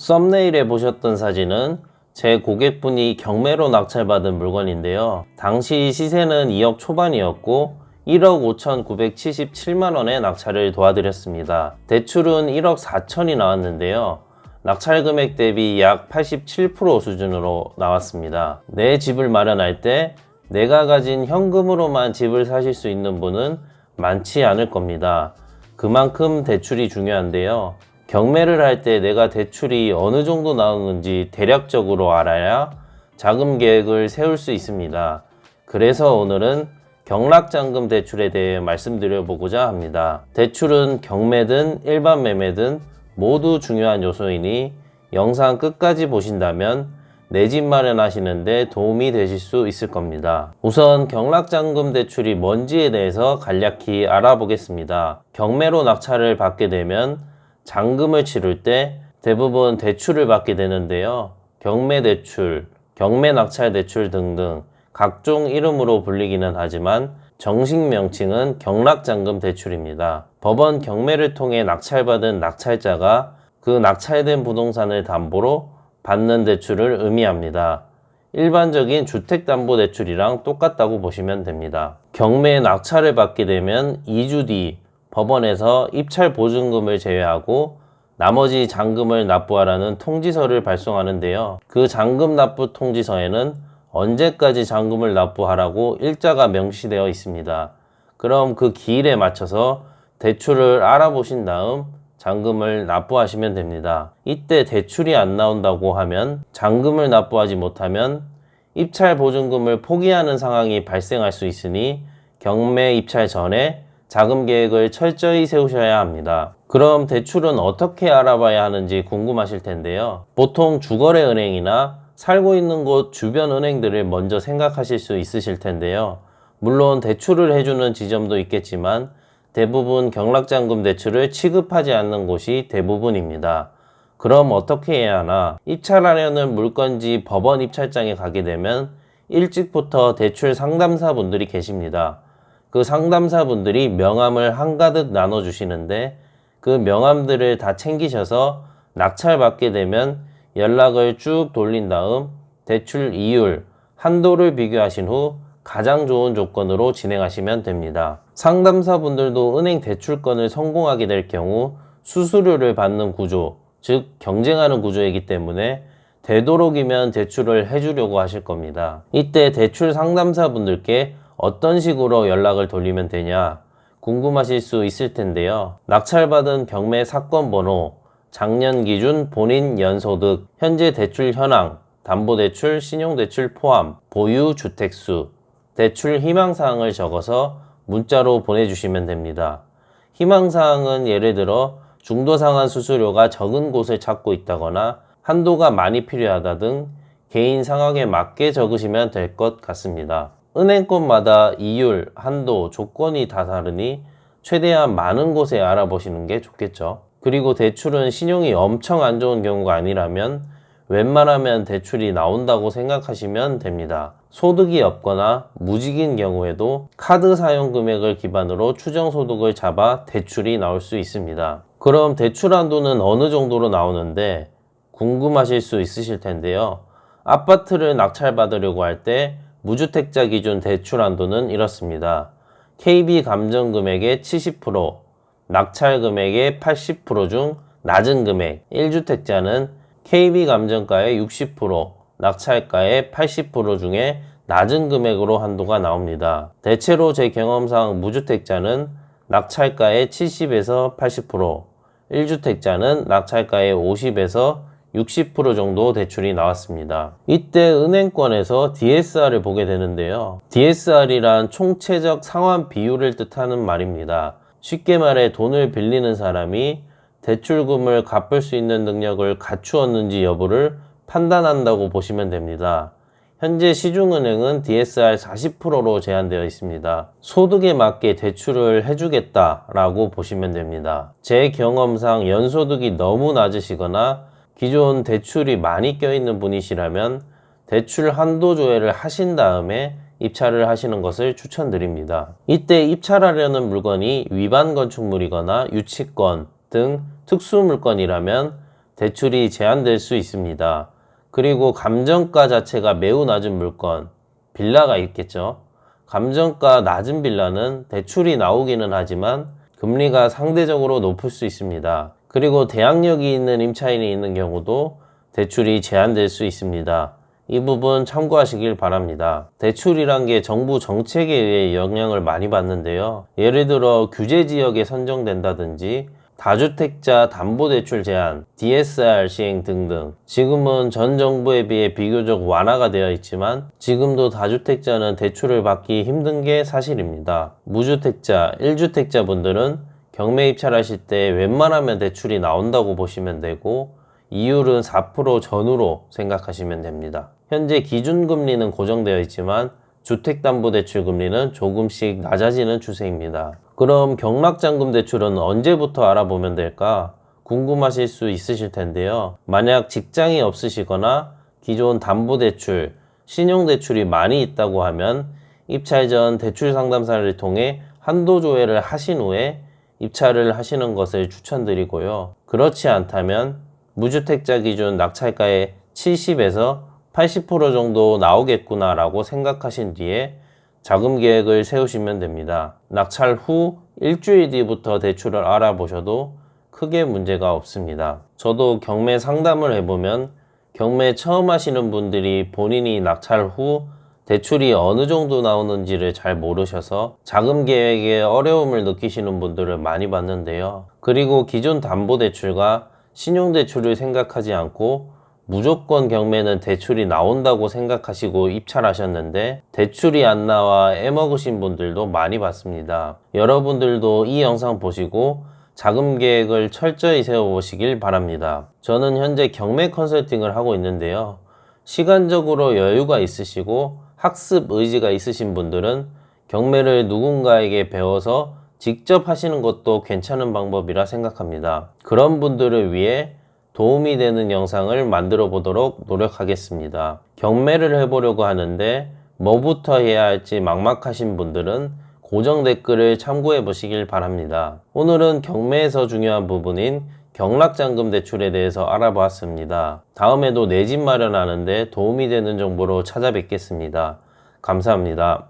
썸네일에 보셨던 사진은 제 고객분이 경매로 낙찰받은 물건인데요. 당시 시세는 2억 초반이었고 1억 5,977만원에 낙찰을 도와드렸습니다. 대출은 1억 4천이 나왔는데요. 낙찰 금액 대비 약 87% 수준으로 나왔습니다. 내 집을 마련할 때 내가 가진 현금으로만 집을 사실 수 있는 분은 많지 않을 겁니다. 그만큼 대출이 중요한데요. 경매를 할 때 내가 대출이 어느 정도 나오는지 대략적으로 알아야 자금 계획을 세울 수 있습니다. 그래서 오늘은 경락자금 대출에 대해 말씀드려보고자 합니다. 대출은 경매든 일반 매매든 모두 중요한 요소이니 영상 끝까지 보신다면 내 집 마련하시는데 도움이 되실 수 있을 겁니다. 우선 경락자금 대출이 뭔지에 대해서 간략히 알아보겠습니다. 경매로 낙찰을 받게 되면 잔금을 치를 때 대부분 대출을 받게 되는데요. 경매대출, 경매낙찰대출 등등 각종 이름으로 불리기는 하지만 정식 명칭은 경락자금 대출입니다. 법원 경매를 통해 낙찰받은 낙찰자가 그 낙찰된 부동산을 담보로 받는 대출을 의미합니다. 일반적인 주택담보대출이랑 똑같다고 보시면 됩니다. 경매 낙찰을 받게 되면 2주 뒤 법원에서 입찰 보증금을 제외하고 나머지 잔금을 납부하라는 통지서를 발송하는데요. 그 잔금 납부 통지서에는 언제까지 잔금을 납부하라고 일자가 명시되어 있습니다. 그럼 그 기일에 맞춰서 대출을 알아보신 다음 잔금을 납부하시면 됩니다. 이때 대출이 안 나온다고 하면 잔금을 납부하지 못하면 입찰 보증금을 포기하는 상황이 발생할 수 있으니 경매 입찰 전에 자금 계획을 철저히 세우셔야 합니다. 그럼 대출은 어떻게 알아봐야 하는지 궁금하실 텐데요. 보통 주거래은행이나 살고 있는 곳 주변 은행들을 먼저 생각하실 수 있으실 텐데요. 물론 대출을 해주는 지점도 있겠지만 대부분 경락자금 대출을 취급하지 않는 곳이 대부분입니다. 그럼 어떻게 해야 하나? 입찰하려는 물건지 법원 입찰장에 가게 되면 일찍부터 대출 상담사 분들이 계십니다. 그 상담사 분들이 명함을 한가득 나눠주시는데 그 명함들을 다 챙기셔서 낙찰받게 되면 연락을 쭉 돌린 다음 대출 이율, 한도를 비교하신 후 가장 좋은 조건으로 진행하시면 됩니다. 상담사 분들도 은행 대출건을 성공하게 될 경우 수수료를 받는 구조, 즉 경쟁하는 구조이기 때문에 되도록이면 대출을 해주려고 하실 겁니다. 이때 대출 상담사 분들께 어떤 식으로 연락을 돌리면 되냐 궁금하실 수 있을 텐데요. 낙찰받은 경매 사건 번호, 작년 기준 본인 연소득, 현재 대출 현황, 담보대출, 신용대출 포함, 보유 주택수, 대출 희망사항을 적어서 문자로 보내주시면 됩니다. 희망사항은 예를 들어 중도상환 수수료가 적은 곳을 찾고 있다거나 한도가 많이 필요하다 등 개인 상황에 맞게 적으시면 될 것 같습니다. 은행권마다 이율, 한도, 조건이 다 다르니 최대한 많은 곳에 알아보시는 게 좋겠죠. 그리고 대출은 신용이 엄청 안 좋은 경우가 아니라면 웬만하면 대출이 나온다고 생각하시면 됩니다. 소득이 없거나 무직인 경우에도 카드 사용 금액을 기반으로 추정 소득을 잡아 대출이 나올 수 있습니다. 그럼 대출 한도는 어느 정도로 나오는데 궁금하실 수 있으실 텐데요. 아파트를 낙찰받으려고 할 때 무주택자 기준 대출 한도는 이렇습니다. KB 감정 금액의 70%, 낙찰 금액의 80% 중 낮은 금액, 1주택자는 KB 감정가의 60%, 낙찰가의 80% 중에 낮은 금액으로 한도가 나옵니다. 대체로 제 경험상 무주택자는 낙찰가의 70에서 80%, 1주택자는 낙찰가의 50에서 60% 정도 대출이 나왔습니다. 이때 은행권에서 DSR을 보게 되는데요. DSR이란 총체적 상환 비율을 뜻하는 말입니다. 쉽게 말해 돈을 빌리는 사람이 대출금을 갚을 수 있는 능력을 갖추었는지 여부를 판단한다고 보시면 됩니다. 현재 시중은행은 DSR 40%로 제한되어 있습니다. 소득에 맞게 대출을 해주겠다라고 보시면 됩니다. 제 경험상 연소득이 너무 낮으시거나 기존 대출이 많이 껴있는 분이시라면 대출 한도 조회를 하신 다음에 입찰을 하시는 것을 추천드립니다. 이때 입찰하려는 물건이 위반 건축물이거나 유치권 등 특수 물건이라면 대출이 제한될 수 있습니다. 그리고 감정가 자체가 매우 낮은 물건, 빌라가 있겠죠. 감정가 낮은 빌라는 대출이 나오기는 하지만 금리가 상대적으로 높을 수 있습니다. 그리고 대항력이 있는 임차인이 있는 경우도 대출이 제한될 수 있습니다. 이 부분 참고하시길 바랍니다. 대출이란 게 정부 정책에 의해 영향을 많이 받는데요. 예를 들어 규제 지역에 선정된다든지 다주택자 담보대출 제한, DSR 시행 등등. 지금은 전 정부에 비해 비교적 완화가 되어 있지만 지금도 다주택자는 대출을 받기 힘든 게 사실입니다. 무주택자, 1주택자 분들은 경매 입찰하실 때 웬만하면 대출이 나온다고 보시면 되고 이율은 4% 전후로 생각하시면 됩니다. 현재 기준금리는 고정되어 있지만 주택담보대출 금리는 조금씩 낮아지는 추세입니다. 그럼 경락잔금 대출은 언제부터 알아보면 될까? 궁금하실 수 있으실 텐데요. 만약 직장이 없으시거나 기존 담보대출, 신용대출이 많이 있다고 하면 입찰 전 대출 상담사를 통해 한도 조회를 하신 후에 입찰을 하시는 것을 추천드리고요. 그렇지 않다면 무주택자 기준 낙찰가의 70에서 80% 정도 나오겠구나 라고 생각하신 뒤에 자금 계획을 세우시면 됩니다. 낙찰 후 일주일 뒤부터 대출을 알아보셔도 크게 문제가 없습니다. 저도 경매 상담을 해보면 경매 처음 하시는 분들이 본인이 낙찰 후 대출이 어느 정도 나오는지를 잘 모르셔서 자금 계획에 어려움을 느끼시는 분들을 많이 봤는데요. 그리고 기존 담보대출과 신용대출을 생각하지 않고 무조건 경매는 대출이 나온다고 생각하시고 입찰하셨는데 대출이 안 나와 애먹으신 분들도 많이 봤습니다. 여러분들도 이 영상 보시고 자금 계획을 철저히 세워보시길 바랍니다. 저는 현재 경매 컨설팅을 하고 있는데요. 시간적으로 여유가 있으시고 학습 의지가 있으신 분들은 경매를 누군가에게 배워서 직접 하시는 것도 괜찮은 방법이라 생각합니다. 그런 분들을 위해 도움이 되는 영상을 만들어 보도록 노력하겠습니다. 경매를 해보려고 하는데 뭐부터 해야 할지 막막하신 분들은 고정 댓글을 참고해 보시길 바랍니다. 오늘은 경매에서 중요한 부분인 경락잔금 대출에 대해서 알아보았습니다. 다음에도 내 집 마련하는데 도움이 되는 정보로 찾아뵙겠습니다. 감사합니다.